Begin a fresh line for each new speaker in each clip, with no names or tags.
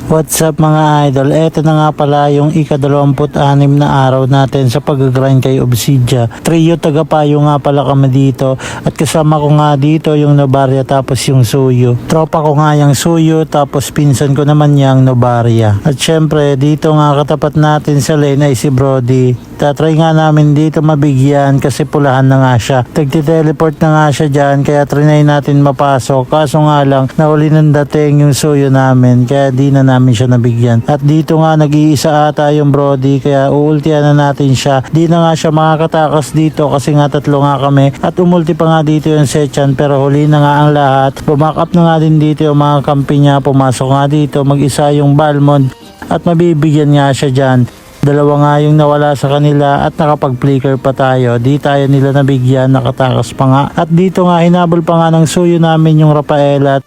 What's up mga idol? Eto na nga pala yung ika-26 na araw natin sa pag-grind kay Obsidia. Trio tagapayo nga pala kami dito at kasama ko nga dito yung Novaria tapos yung Suyo. Tropa ko nga yung Suyo tapos pinsan ko naman yung Novaria. At syempre dito nga katapat natin sa lane ay si Brody. Tatry nga namin dito mabigyan kasi pulahan na nga siya. Tagti-teleport na nga siya dyan kaya trinay natin mapasok. Kaso nga lang nahuli ng dating yung Suyo namin kaya di na namin siya nabigyan. At dito nga nag-iisa ata yung Brody kaya uultihan na natin siya. Di na nga siya makakatakas dito kasi nga tatlo nga kami at umulti pa nga dito yung Sechan pero huli na nga ang lahat. Bumack up na nga din dito yung mga kampi niya. Pumasok nga dito mag-isa yung Balmond at mabibigyan nga siya dyan. Dalawa nga yung nawala sa kanila at nakapag-flicker pa tayo. Di tayo nila nabigyan, nakatakas pa nga. At dito nga hinabol pa nga ng Suyo namin yung Rafaela.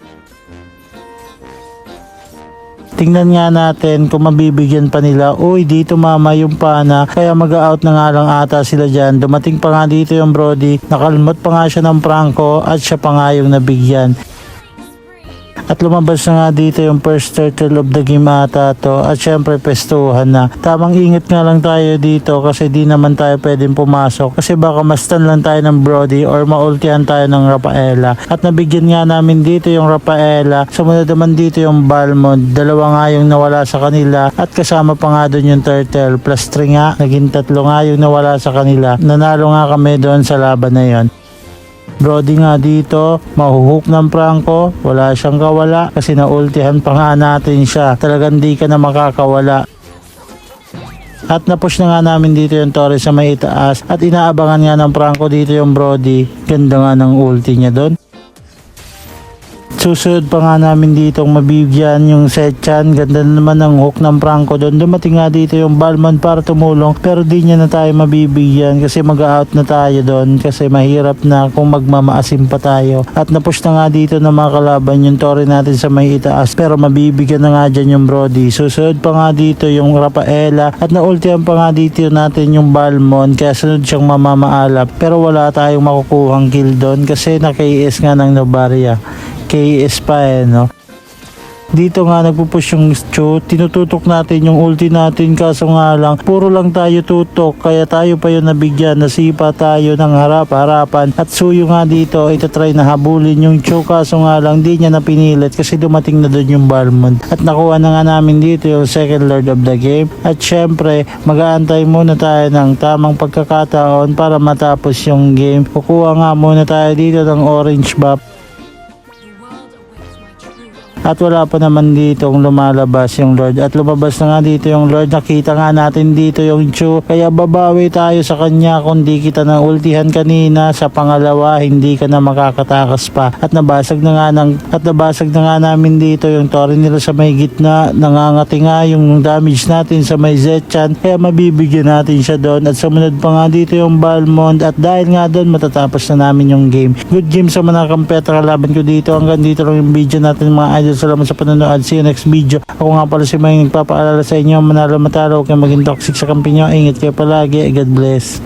Tingnan nga natin kung mabibigyan pa nila. Uy, dito mama yung pana. Kaya mag-out na nga lang ata sila dyan. Dumating pa nga dito yung Brody. Nakalmot pa nga siya ng Franco at siya pa nga yung nabigyan. At lumabas na nga dito yung first turtle of the game ata to. At syempre pestuhan na. Tamang ingat nga lang tayo dito kasi di naman tayo pwedeng pumasok. Kasi baka mastan lang tayo ng Brody or maultihan tayo ng Rafaela. At nabigyan nga namin dito yung Rafaela. Sumunod naman dito yung Balmond. Dalawa nga yung nawala sa kanila. At kasama pa nga doon yung turtle. Plus 3 nga. Naging 3 nga yung nawala sa kanila. Nanalo nga kami doon sa laban na yon. Brody nga dito, mahuhook ng Franco, wala siyang kawala kasi naultihan pa nga natin siya. Talagang di ka na makakawala. At napush na nga namin dito yung Torres sa may itaas at inaabangan nga ng Franco dito yung Brody. Ganda nga ng ulti niya doon. Susunod pa nga namin dito mabibigyan yung Sechan. Ganda naman ng hook ng Franco doon. Dumating nga dito yung Balmond para tumulong pero di niya na tayo mabibigyan kasi mag-out na tayo doon kasi mahirap na kung magmamaasim pa tayo. At napush na nga dito na mga kalaban yung Torre natin sa may itaas pero mabibigyan na nga dyan yung Brody. Susunod pa nga dito yung Rafaela at naultihan pa nga dito natin yung Balmond kaya sunod siyang mamamaalap pero wala tayong makukuhang kill doon kasi na-KS nga ng Novaria. KS pa no. Dito nga nagpupush yung Chu. Tinututok natin yung ulti natin kaso nga lang puro lang tayo tutok kaya tayo pa yung nabigyan. Nasipa tayo ng harap-harapan at Suyo nga dito itatry na habulin yung Chu kaso nga lang di niya napinilit kasi dumating na doon yung Balmond. At nakuha na nga namin dito yung second lord of the game at syempre mag-aantay muna tayo ng tamang pagkakataon para matapos yung game. Kukuha nga muna tayo dito ng orange buff. At wala pa naman ditong lumalabas yung Lord. At lumabas na nga dito yung Lord. Nakita nga natin dito yung Chu. Kaya babawi tayo sa kanya kung di kita na ultihan kanina. Sa pangalawa, hindi ka na makakatakas pa. At nabasag na nga namin dito yung Torre nila sa may gitna. Nangangati nga yung damage natin sa may Sechan. Kaya mabibigyan natin siya doon. At sumunod pa nga dito yung Balmond. At dahil nga doon, matatapos na namin yung game. Good game sa mga kampeta kalaban ko dito. Hanggang dito lang yung video natin mga idol. Salamat sa panonood. See you next video. Ako nga pala si Maying nagpapaalala sa inyo. Manalo matalo. Huwag kayong maging toxic sa kampi nyo. Ingat kayo palagi. God bless.